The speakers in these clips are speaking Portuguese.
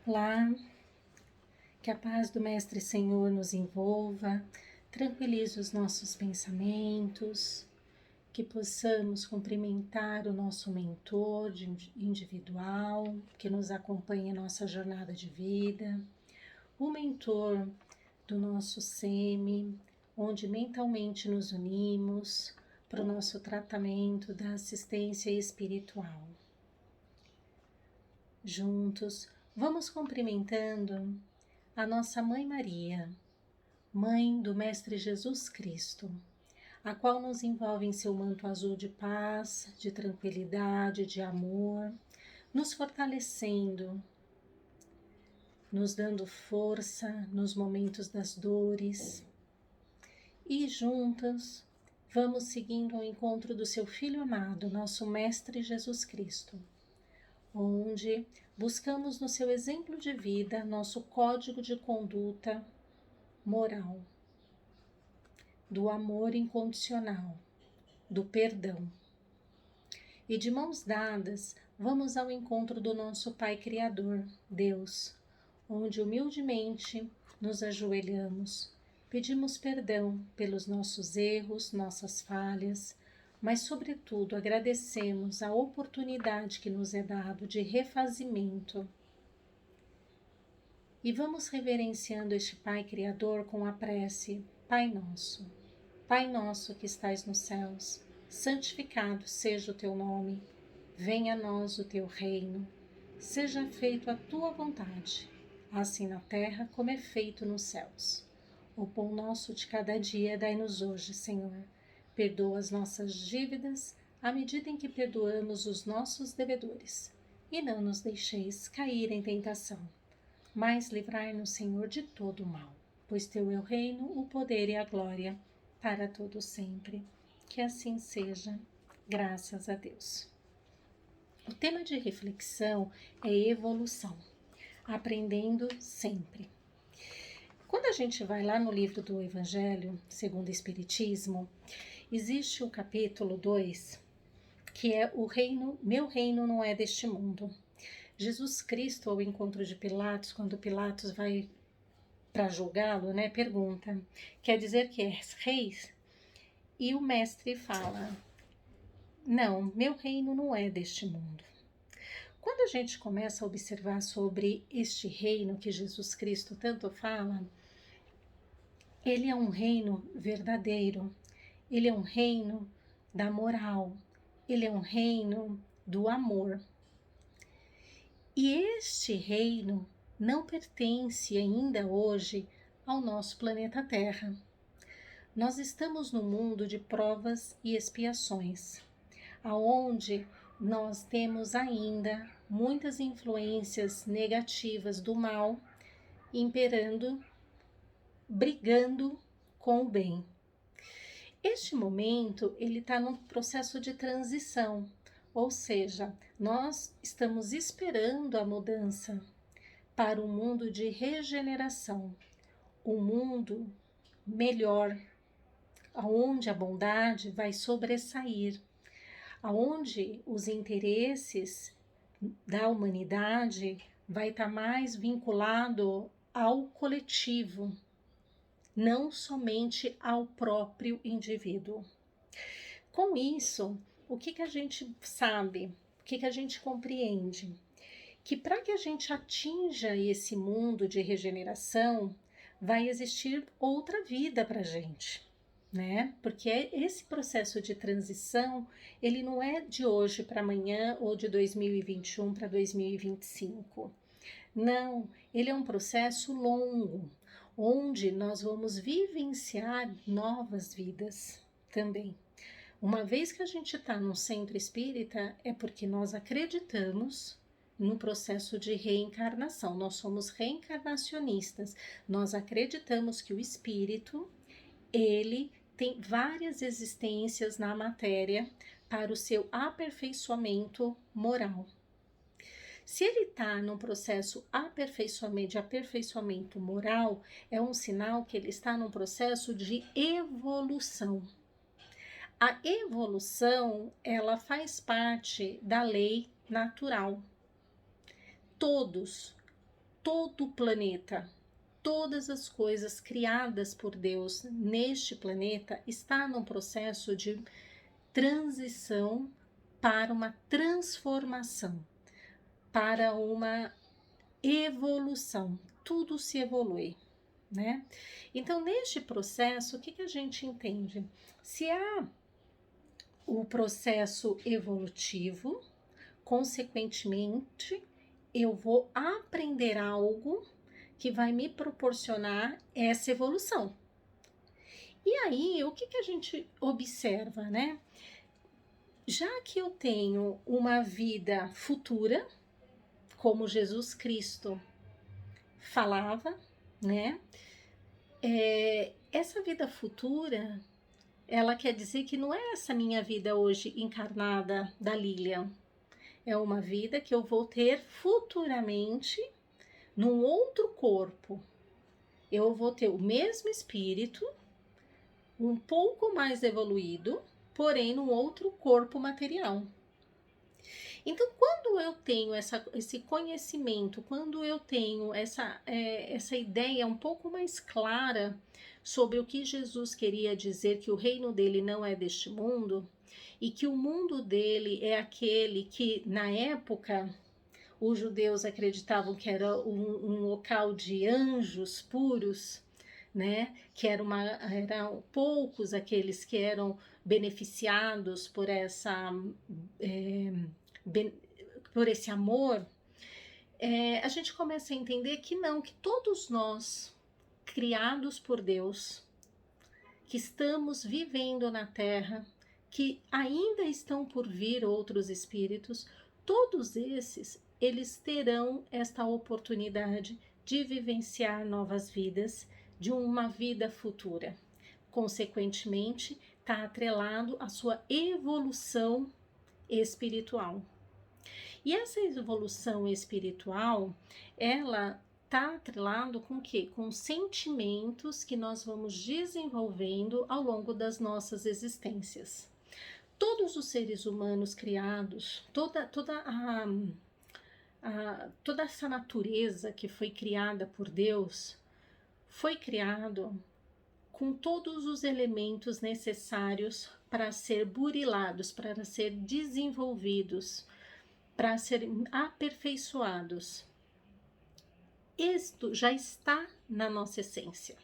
Olá, que a paz do Mestre Senhor nos envolva, tranquilize os nossos pensamentos, que possamos cumprimentar o nosso mentor individual, que nos acompanha em nossa jornada de vida, o mentor do nosso SEMI, onde mentalmente nos unimos para o nosso tratamento da assistência espiritual. Juntos, vamos cumprimentando a nossa Mãe Maria, Mãe do Mestre Jesus Cristo, a qual nos envolve em seu manto azul de paz, de tranquilidade, de amor, nos fortalecendo, nos dando força nos momentos das dores. E juntas, vamos seguindo ao encontro do seu Filho amado, nosso Mestre Jesus Cristo, onde buscamos no seu exemplo de vida nosso código de conduta moral, do amor incondicional, do perdão. E de mãos dadas, vamos ao encontro do nosso Pai Criador, Deus, onde humildemente nos ajoelhamos, pedimos perdão pelos nossos erros, nossas falhas, mas sobretudo agradecemos a oportunidade que nos é dado de refazimento. E vamos reverenciando este Pai Criador com a prece: Pai nosso que estais nos céus, santificado seja o teu nome, venha a nós o teu reino, seja feito a tua vontade, assim na terra como é feito nos céus. O pão nosso de cada dia dai-nos hoje, Senhor. Perdoa as nossas dívidas, à medida em que perdoamos os nossos devedores. E não nos deixeis cair em tentação, mas livrai-nos, Senhor, de todo o mal. Pois teu é o reino, o poder e a glória, para todo sempre. Que assim seja, graças a Deus. O tema de reflexão é evolução, aprendendo sempre. Quando a gente vai lá no livro do Evangelho, segundo o Espiritismo, existe o capítulo 2, que é o reino, meu reino não é deste mundo. Jesus Cristo, ao encontro de Pilatos, quando Pilatos vai para julgá-lo, pergunta: quer dizer que és rei? E o mestre fala: não, meu reino não é deste mundo. Quando a gente começa a observar sobre este reino que Jesus Cristo tanto fala, ele é um reino verdadeiro, ele é um reino da moral, ele é um reino do amor. E este reino não pertence ainda hoje ao nosso planeta Terra. Nós estamos num mundo de provas e expiações, aonde nós temos ainda muitas influências negativas do mal imperando, brigando com o bem. Este momento, ele está num processo de transição, ou seja, nós estamos esperando a mudança para um mundo de regeneração, um mundo melhor, onde a bondade vai sobressair, onde os interesses da humanidade vai estar mais vinculado ao coletivo, não somente ao próprio indivíduo. Com isso, o que a gente sabe, o que a gente compreende? Que para que a gente atinja esse mundo de regeneração, vai existir outra vida para a gente, Porque esse processo de transição, ele não é de hoje para amanhã ou de 2021 para 2025. Não, ele é um processo longo, onde nós vamos vivenciar novas vidas também. Uma vez que a gente está num centro espírita, é porque nós acreditamos no processo de reencarnação. Nós somos reencarnacionistas. Nós acreditamos que o espírito, ele tem várias existências na matéria para o seu aperfeiçoamento moral. Se ele está num processo de aperfeiçoamento moral, é um sinal que ele está num processo de evolução. A evolução, ela faz parte da lei natural. Todos todo o planeta, todas as coisas criadas por Deus neste planeta está num processo de transição para uma transformação, para uma evolução. Tudo se evolui, né? Então, neste processo, o que a gente entende? Se há o processo evolutivo, consequentemente, eu vou aprender algo que vai me proporcionar essa evolução. E aí, o que a gente observa, né? Já que eu tenho uma vida futura, como Jesus Cristo falava, né? Essa vida futura, ela quer dizer que não é essa minha vida hoje encarnada da Lilian. É uma vida que eu vou ter futuramente num outro corpo. Eu vou ter o mesmo espírito, um pouco mais evoluído, porém num outro corpo material. Então, quando eu tenho esse conhecimento, quando eu tenho essa ideia um pouco mais clara sobre o que Jesus queria dizer, que o reino dele não é deste mundo, e que o mundo dele é aquele que, na época, os judeus acreditavam que era um local de anjos puros, né? Que eram poucos aqueles que eram beneficiados por por esse amor, a gente começa a entender que não, que todos nós, criados por Deus, que estamos vivendo na Terra, que ainda estão por vir outros espíritos, todos esses, eles terão esta oportunidade de vivenciar novas vidas, de uma vida futura. Consequentemente, está atrelado à sua evolução espiritual. E essa evolução espiritual, ela está atrelado com o quê? Com sentimentos que nós vamos desenvolvendo ao longo das nossas existências. Todos os seres humanos criados, toda essa natureza que foi criada por Deus, foi criado com todos os elementos necessários para ser burilados, para ser desenvolvidos, para serem aperfeiçoados. Isto já está na nossa essência.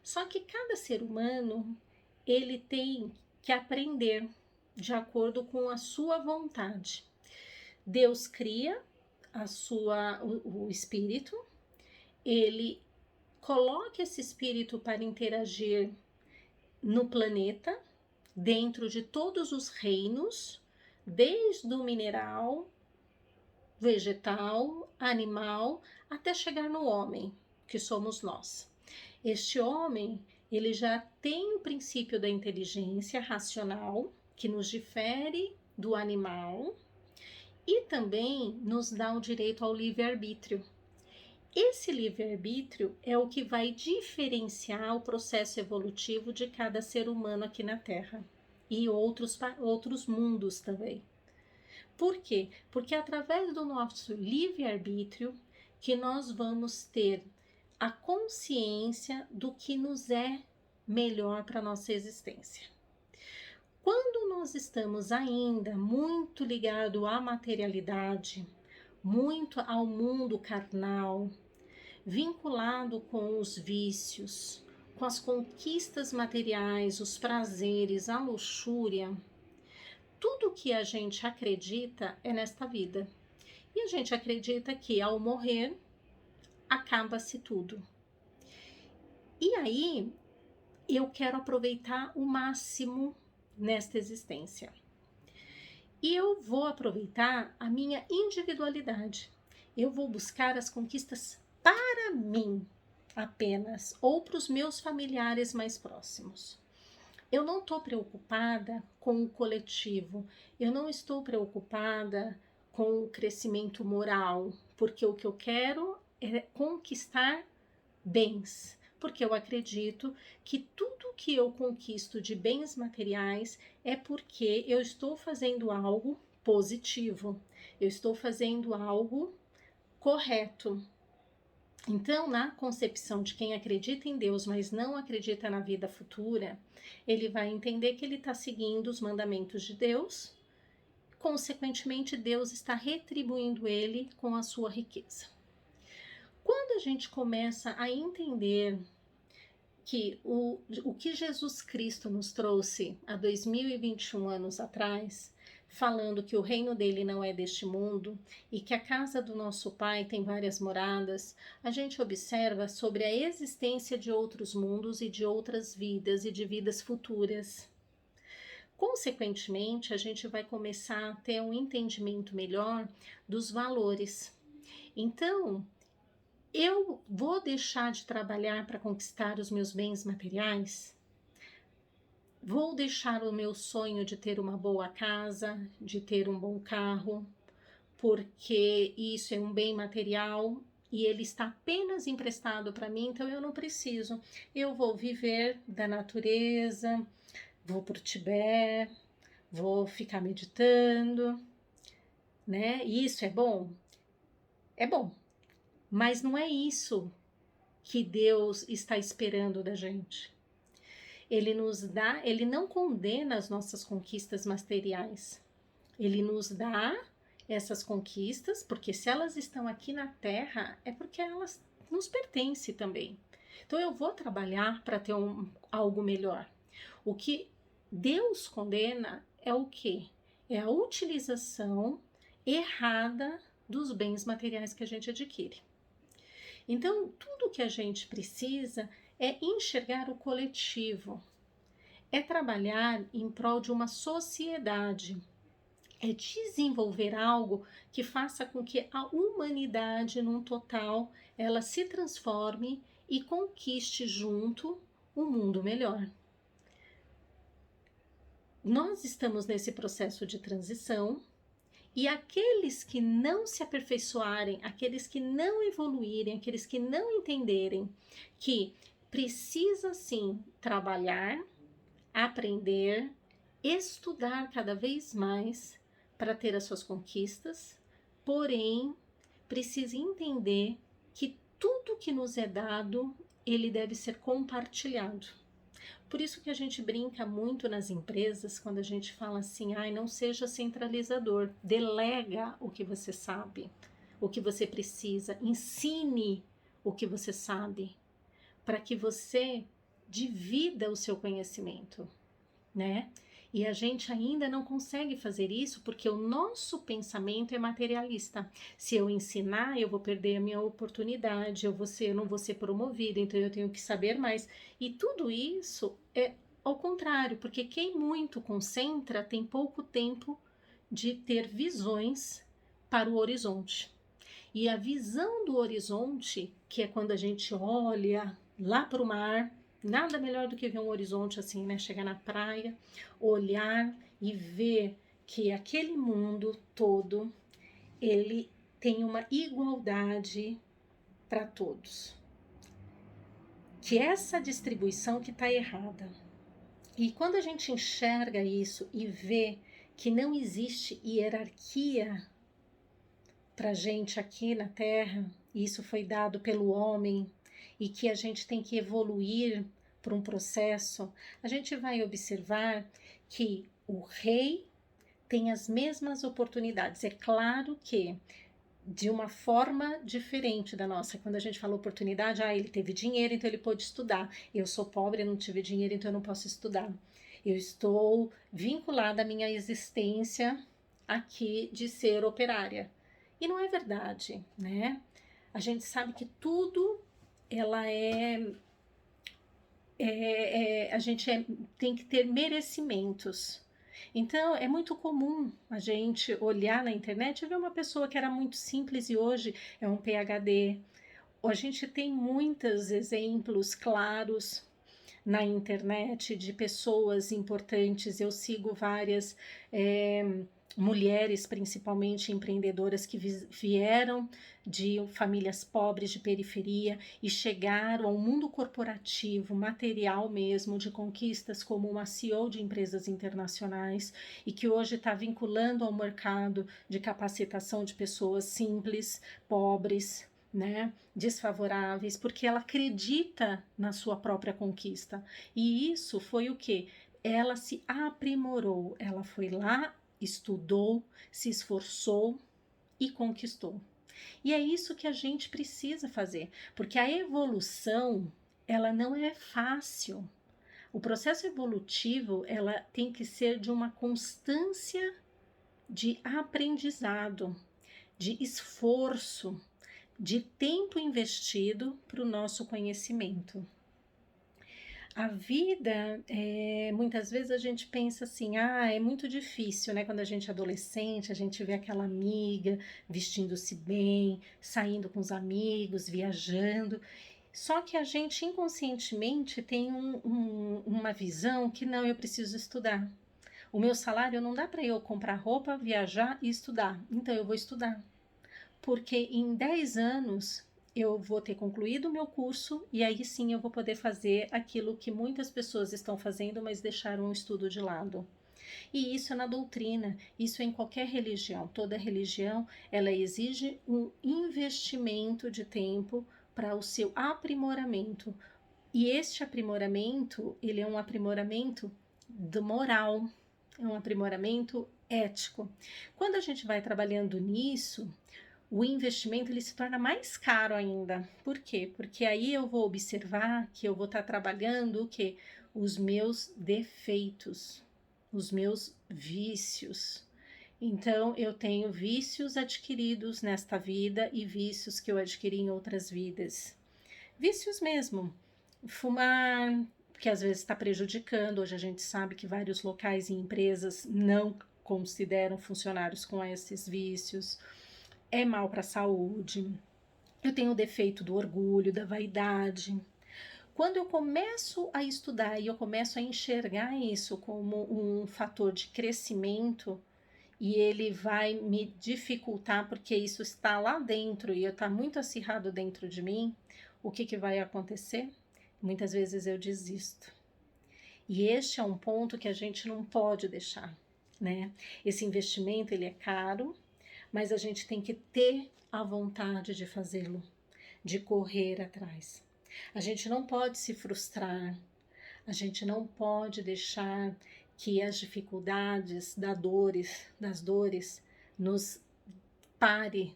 Só que cada ser humano, ele tem que aprender de acordo com a sua vontade. Deus cria o espírito, ele coloca esse espírito para interagir no planeta, dentro de todos os reinos, desde o mineral, vegetal, animal, até chegar no homem, que somos nós. Este homem, ele já tem o princípio da inteligência racional, que nos difere do animal, e também nos dá o direito ao livre-arbítrio. Esse livre-arbítrio é o que vai diferenciar o processo evolutivo de cada ser humano aqui na Terra e outros mundos também. Por quê? Porque é através do nosso livre-arbítrio que nós vamos ter a consciência do que nos é melhor para a nossa existência. Quando nós estamos ainda muito ligados à materialidade, muito ao mundo carnal, vinculado com os vícios, com as conquistas materiais, os prazeres, a luxúria, tudo que a gente acredita é nesta vida. E a gente acredita que ao morrer, acaba-se tudo. E aí, eu quero aproveitar o máximo nesta existência. E eu vou aproveitar a minha individualidade. Eu vou buscar as conquistas para mim apenas, ou para os meus familiares mais próximos. Eu não estou preocupada com o coletivo, eu não estou preocupada com o crescimento moral, porque o que eu quero é conquistar bens, porque eu acredito que tudo que eu conquisto de bens materiais é porque eu estou fazendo algo positivo, eu estou fazendo algo correto. Então, na concepção de quem acredita em Deus, mas não acredita na vida futura, ele vai entender que ele está seguindo os mandamentos de Deus, consequentemente, Deus está retribuindo ele com a sua riqueza. Quando a gente começa a entender que o que Jesus Cristo nos trouxe há 2021 anos atrás, falando que o reino dele não é deste mundo e que a casa do nosso Pai tem várias moradas, a gente observa sobre a existência de outros mundos e de outras vidas e de vidas futuras. Consequentemente, a gente vai começar a ter um entendimento melhor dos valores. Então, eu vou deixar de trabalhar para conquistar os meus bens materiais? Vou deixar o meu sonho de ter uma boa casa, de ter um bom carro, porque isso é um bem material e ele está apenas emprestado para mim, então eu não preciso. Eu vou viver da natureza, vou para o Tibete, vou ficar meditando, né? Isso é bom? É bom, mas não é isso que Deus está esperando da gente. Ele nos dá, ele não condena as nossas conquistas materiais. Ele nos dá essas conquistas, porque se elas estão aqui na Terra, é porque elas nos pertencem também. Então eu vou trabalhar para ter algo melhor. O que Deus condena é o quê? É a utilização errada dos bens materiais que a gente adquire. Então, tudo que a gente precisa é enxergar o coletivo, é trabalhar em prol de uma sociedade, é desenvolver algo que faça com que a humanidade, num total, ela se transforme e conquiste junto um mundo melhor. Nós estamos nesse processo de transição e aqueles que não se aperfeiçoarem, aqueles que não evoluírem, aqueles que não entenderem que precisa sim trabalhar, aprender, estudar cada vez mais para ter as suas conquistas, porém precisa entender que tudo que nos é dado, ele deve ser compartilhado. Por isso que a gente brinca muito nas empresas quando a gente fala assim, não seja centralizador, delega o que você sabe, o que você precisa, ensine o que você sabe, para que você divida o seu conhecimento, né? E a gente ainda não consegue fazer isso porque o nosso pensamento é materialista. Se eu ensinar, eu vou perder a minha oportunidade, eu não vou ser promovida, então eu tenho que saber mais. E tudo isso é ao contrário, porque quem muito concentra tem pouco tempo de ter visões para o horizonte. E a visão do horizonte, que é quando a gente olha lá para o mar, nada melhor do que ver um horizonte assim, né? Chegar na praia, olhar e ver que aquele mundo todo, ele tem uma igualdade para todos. Que essa distribuição que está errada. E quando a gente enxerga isso e vê que não existe hierarquia para gente aqui na Terra, e isso foi dado pelo homem, e que a gente tem que evoluir para um processo, a gente vai observar que o rei tem as mesmas oportunidades. É claro que de uma forma diferente da nossa. Quando a gente fala oportunidade, ele teve dinheiro, então ele pôde estudar. Eu sou pobre, eu não tive dinheiro, então eu não posso estudar. Eu estou vinculada à minha existência aqui de ser operária. E não é verdade, né? A gente sabe que tudo ela a gente tem que ter merecimentos. Então, é muito comum a gente olhar na internet e ver uma pessoa que era muito simples e hoje é um PhD. A gente tem muitos exemplos claros na internet de pessoas importantes. Eu sigo várias mulheres, principalmente empreendedoras, que vieram de famílias pobres de periferia e chegaram ao mundo corporativo, material mesmo, de conquistas como uma CEO de empresas internacionais e que hoje está vinculando ao mercado de capacitação de pessoas simples, pobres, né, desfavoráveis, porque ela acredita na sua própria conquista. E isso foi o que? Ela se aprimorou, ela foi lá, estudou, se esforçou e conquistou. E é isso que a gente precisa fazer, porque a evolução, ela não é fácil. O processo evolutivo, ela tem que ser de uma constância de aprendizado, de esforço, de tempo investido para o nosso conhecimento. A vida, muitas vezes a gente pensa assim, é muito difícil, né? Quando a gente é adolescente, a gente vê aquela amiga vestindo-se bem, saindo com os amigos, viajando. Só que a gente inconscientemente tem uma visão que não, eu preciso estudar. O meu salário não dá para eu comprar roupa, viajar e estudar. Então eu vou estudar. Porque em 10 anos eu vou ter concluído o meu curso e aí sim eu vou poder fazer aquilo que muitas pessoas estão fazendo, mas deixaram o estudo de lado. E isso é na doutrina, isso é em qualquer religião. Toda religião, ela exige um investimento de tempo para o seu aprimoramento. E este aprimoramento, ele é um aprimoramento do moral, é um aprimoramento ético. Quando a gente vai trabalhando nisso, o investimento ele se torna mais caro ainda. Por quê? Porque aí eu vou observar que eu vou estar trabalhando o quê? Os meus defeitos, os meus vícios. Então, eu tenho vícios adquiridos nesta vida e vícios que eu adquiri em outras vidas. Vícios mesmo. Fumar, que às vezes está prejudicando. Hoje a gente sabe que vários locais e empresas não consideram funcionários com esses vícios. É mal para a saúde. Eu tenho o defeito do orgulho, da vaidade. Quando eu começo a estudar e eu começo a enxergar isso como um fator de crescimento, e ele vai me dificultar porque isso está lá dentro e está muito acirrado dentro de mim, o que vai acontecer? Muitas vezes eu desisto. E este é um ponto que a gente não pode deixar, né? Esse investimento, ele é caro, mas a gente tem que ter a vontade de fazê-lo, de correr atrás. A gente não pode se frustrar, a gente não pode deixar que as dificuldades das dores nos pare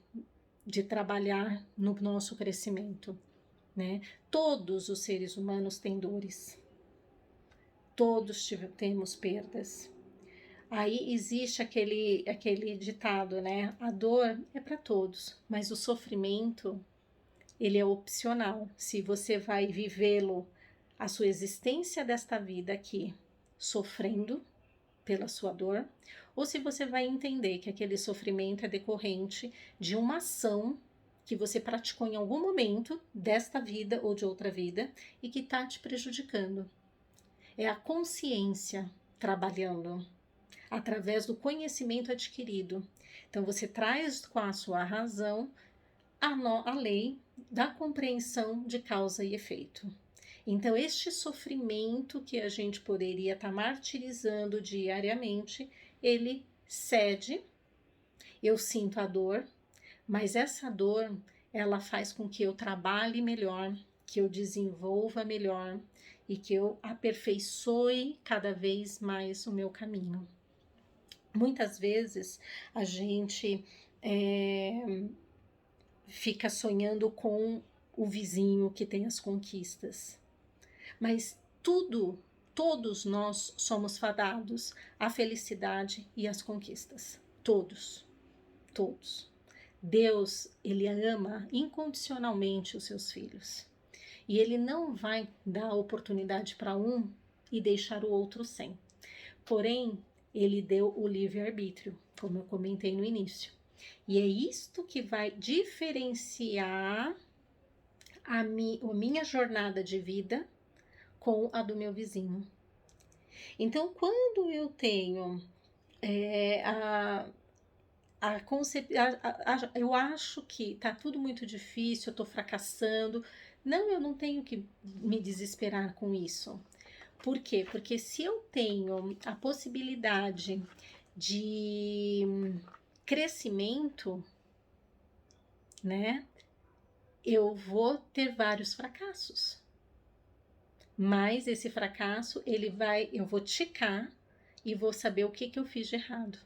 de trabalhar no nosso crescimento, né? Todos os seres humanos têm dores, todos temos perdas. Aí existe aquele ditado, né? A dor é para todos, mas o sofrimento, ele é opcional. Se você vai vivê-lo, a sua existência desta vida aqui, sofrendo pela sua dor, ou se você vai entender que aquele sofrimento é decorrente de uma ação que você praticou em algum momento desta vida ou de outra vida e que está te prejudicando. É a consciência trabalhando através do conhecimento adquirido. Então você traz com a sua razão a lei da compreensão de causa e efeito. Então este sofrimento que a gente poderia estar martirizando diariamente, ele cede, eu sinto a dor, mas essa dor, ela faz com que eu trabalhe melhor, que eu desenvolva melhor e que eu aperfeiçoe cada vez mais o meu caminho. Muitas vezes a gente fica sonhando com o vizinho que tem as conquistas, mas todos nós somos fadados à felicidade e às conquistas, todos. Deus, ele ama incondicionalmente os seus filhos e ele não vai dar oportunidade para um e deixar o outro sem. Porém, ele deu o livre-arbítrio, como eu comentei no início. E é isto que vai diferenciar a minha jornada de vida com a do meu vizinho. Então, quando eu tenho eu acho que tá tudo muito difícil, eu tô fracassando. Não, eu não tenho que me desesperar com isso. Por quê? Porque se eu tenho a possibilidade de crescimento, né? eu vou ter vários fracassos. Mas esse fracasso, eu vou ticar e vou saber o que eu fiz de errado.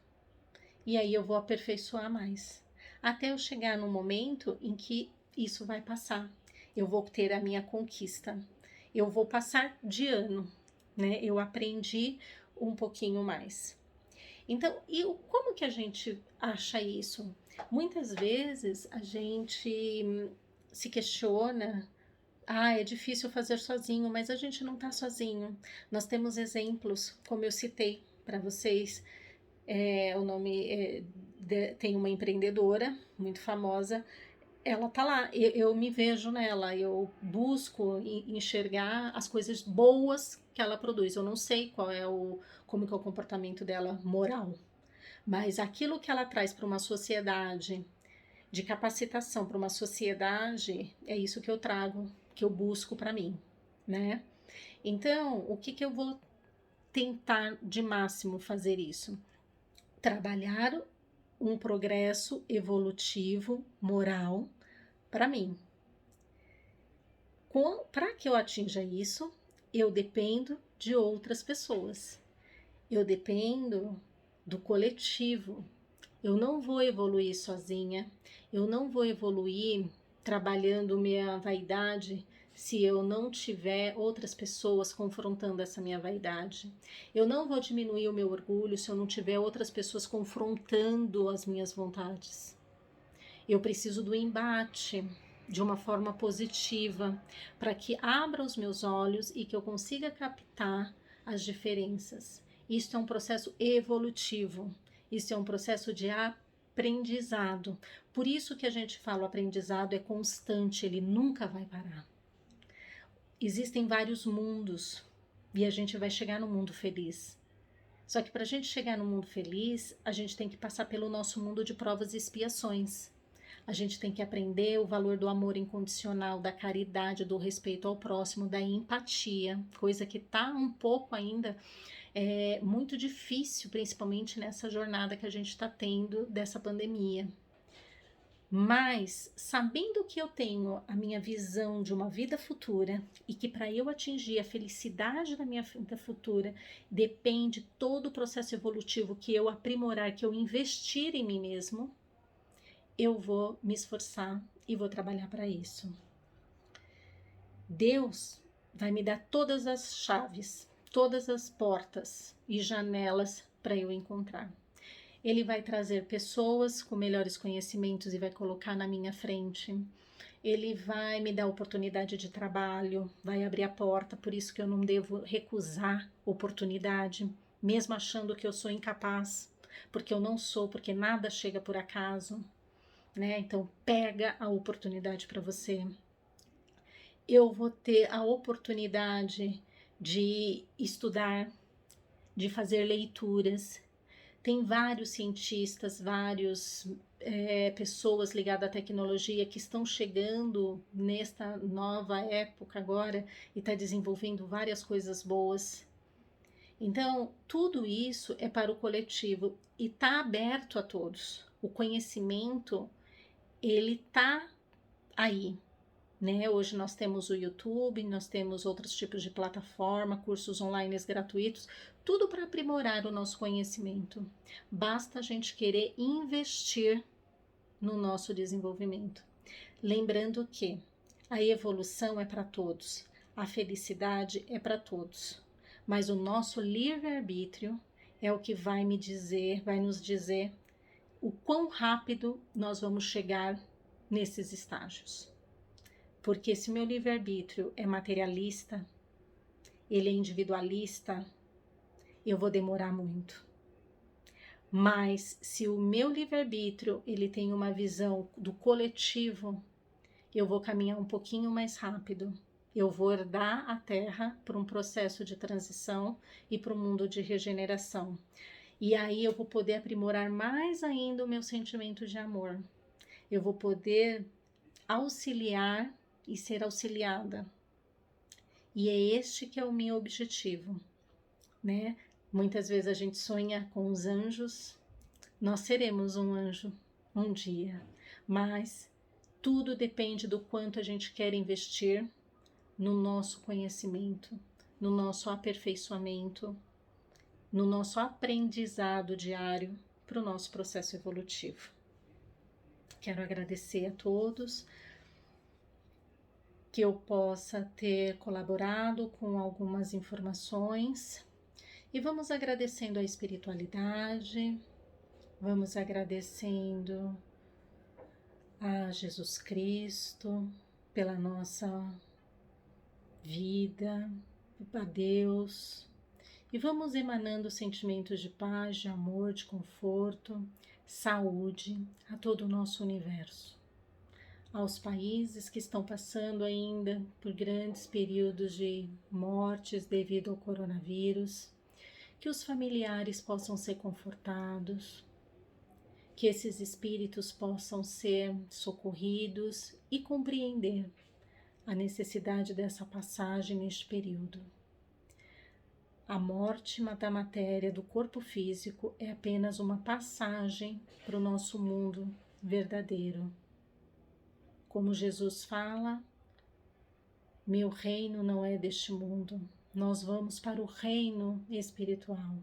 E aí eu vou aperfeiçoar mais. Até eu chegar no momento em que isso vai passar. Eu vou ter a minha conquista. Eu vou passar de ano, né? Eu aprendi um pouquinho mais. Então, como que a gente acha isso? Muitas vezes a gente se questiona, é difícil fazer sozinho, mas a gente não está sozinho. Nós temos exemplos, como eu citei para vocês, tem uma empreendedora muito famosa, ela tá lá, eu me vejo nela, eu busco enxergar as coisas boas que ela produz. Eu não sei como que é o comportamento dela moral, mas aquilo que ela traz para uma sociedade, de capacitação para uma sociedade, é isso que eu trago, que eu busco para mim, né? Então, o que eu vou tentar de máximo fazer isso? Trabalhar um progresso evolutivo, moral, para mim. Para que eu atinja isso, eu dependo de outras pessoas. Eu dependo do coletivo. Eu não vou evoluir sozinha. Eu não vou evoluir trabalhando minha vaidade se eu não tiver outras pessoas confrontando essa minha vaidade. Eu não vou diminuir o meu orgulho se eu não tiver outras pessoas confrontando as minhas vontades. Eu preciso do embate de uma forma positiva, para que abra os meus olhos e que eu consiga captar as diferenças. Isso é um processo evolutivo, isso é um processo de aprendizado. Por isso que a gente fala, o aprendizado é constante, ele nunca vai parar. Existem vários mundos e a gente vai chegar no mundo feliz. Só que para a gente chegar no mundo feliz, a gente tem que passar pelo nosso mundo de provas e expiações. A gente tem que aprender o valor do amor incondicional, da caridade, do respeito ao próximo, da empatia, coisa que está um pouco ainda muito difícil, principalmente nessa jornada que a gente está tendo dessa pandemia. Mas, sabendo que eu tenho a minha visão de uma vida futura e que para eu atingir a felicidade da minha vida futura depende todo o processo evolutivo que eu aprimorar, que eu investir em mim mesmo, eu vou me esforçar e vou trabalhar para isso. Deus vai me dar todas as chaves, todas as portas e janelas para eu encontrar. Ele vai trazer pessoas com melhores conhecimentos e vai colocar na minha frente. Ele vai me dar oportunidade de trabalho, vai abrir a porta, por isso que eu não devo recusar oportunidade, mesmo achando que eu sou incapaz, porque eu não sou, porque nada chega por acaso. Né? Então, pega a oportunidade para você. Eu vou ter a oportunidade de estudar, de fazer leituras. Tem vários cientistas, várias pessoas ligadas à tecnologia que estão chegando nesta nova época agora e está desenvolvendo várias coisas boas. Então, tudo isso é para o coletivo e está aberto a todos. O conhecimento ele tá aí, né? Hoje nós temos o YouTube, nós temos outros tipos de plataforma, cursos online gratuitos, tudo para aprimorar o nosso conhecimento. Basta a gente querer investir no nosso desenvolvimento. Lembrando que a evolução é para todos, a felicidade é para todos, mas o nosso livre-arbítrio é o que vai nos dizer o quão rápido nós vamos chegar nesses estágios. Porque se meu livre-arbítrio é materialista, ele é individualista, eu vou demorar muito. Mas se o meu livre-arbítrio ele tem uma visão do coletivo, eu vou caminhar um pouquinho mais rápido. Eu vou herdar a Terra para um processo de transição e para um mundo de regeneração. E aí eu vou poder aprimorar mais ainda o meu sentimento de amor. Eu vou poder auxiliar e ser auxiliada. E é este que é o meu objetivo, né? Muitas vezes a gente sonha com os anjos. Nós seremos um anjo um dia, mas Tudo depende do quanto a gente quer investir no nosso conhecimento, no nosso aperfeiçoamento, no nosso aprendizado diário para o nosso processo evolutivo. Quero agradecer a todos, que eu possa ter colaborado com algumas informações, e vamos agradecendo a espiritualidade, vamos agradecendo a Jesus Cristo pela nossa vida, a Deus, e vamos emanando sentimentos de paz, de amor, de conforto, saúde a todo o nosso universo. Aos países que estão passando ainda por grandes períodos de mortes devido ao coronavírus, que os familiares possam ser confortados, que esses espíritos possam ser socorridos e compreender a necessidade dessa passagem neste período. A morte da matéria do corpo físico é apenas uma passagem para o nosso mundo verdadeiro. Como Jesus fala, meu reino não é deste mundo, nós vamos para o reino espiritual,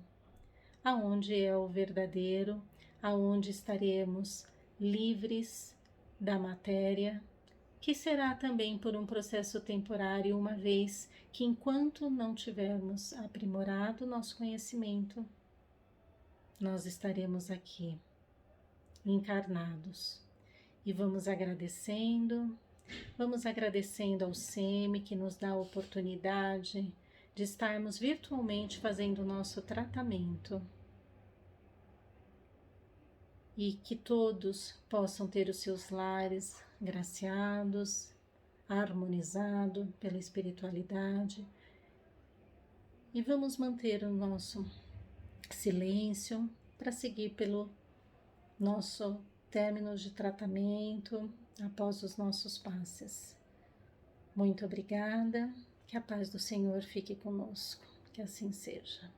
aonde é o verdadeiro, aonde estaremos livres da matéria, que será também por um processo temporário, uma vez que enquanto não tivermos aprimorado nosso conhecimento, nós estaremos aqui, encarnados. E vamos agradecendo ao SEMI que nos dá a oportunidade de estarmos virtualmente fazendo o nosso tratamento. E que todos possam ter os seus lares graciados, harmonizados pela espiritualidade. E vamos manter o nosso silêncio para seguir pelo nosso término de tratamento após os nossos passes. Muito obrigada, que a paz do Senhor fique conosco, que assim seja.